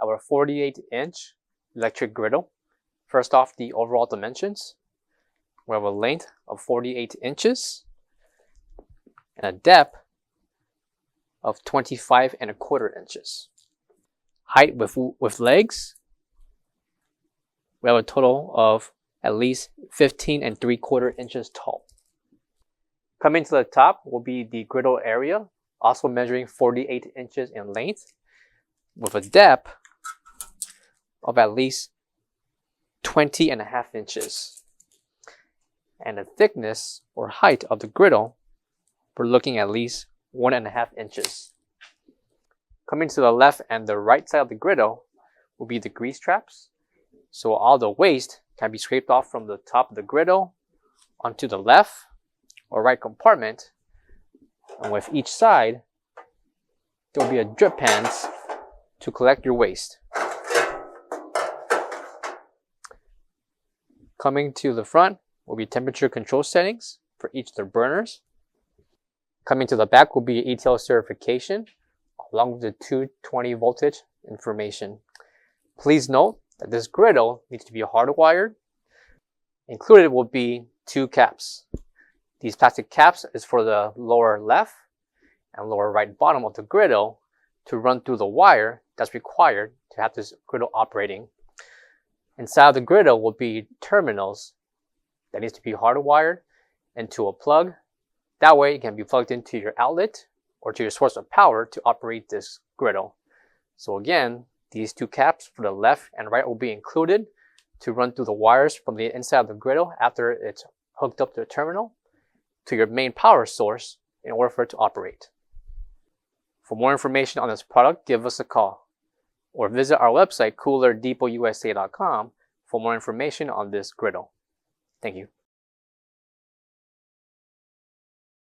our 48-inch electric griddle. First off, the overall dimensions. We have a length of 48 inches and a depth of 25¼ inches. Height with legs, we have a total of at least 15¾ inches tall. Coming to the top will be the griddle area, also measuring 48 inches in length, with a depth of at least 20½ inches. And the thickness or height of the griddle, we're looking at least 1½ inches. Coming to the left and the right side of the griddle will be the grease traps. So all the waste can be scraped off from the top of the griddle onto the left or right compartment. And with each side, there will be a drip pans to collect your waste. Coming to the front will be temperature control settings for each of the burners. Coming to the back will be ETL certification along with the 220 voltage information. Please note that this griddle needs to be hardwired. Included will be 2 caps. These plastic caps is for the lower left and lower right bottom of the griddle to run through the wire that's required to have this griddle operating. Inside of the griddle will be terminals that needs to be hardwired into a plug. That way it can be plugged into your outlet or to your source of power to operate this griddle. So again, these 2 caps for the left and right will be included to run through the wires from the inside of the griddle after it's hooked up to the terminal to your main power source in order for it to operate. For more information on this product, give us a call or visit our website coolerdepotUSA.com for more information on this griddle. Thank you.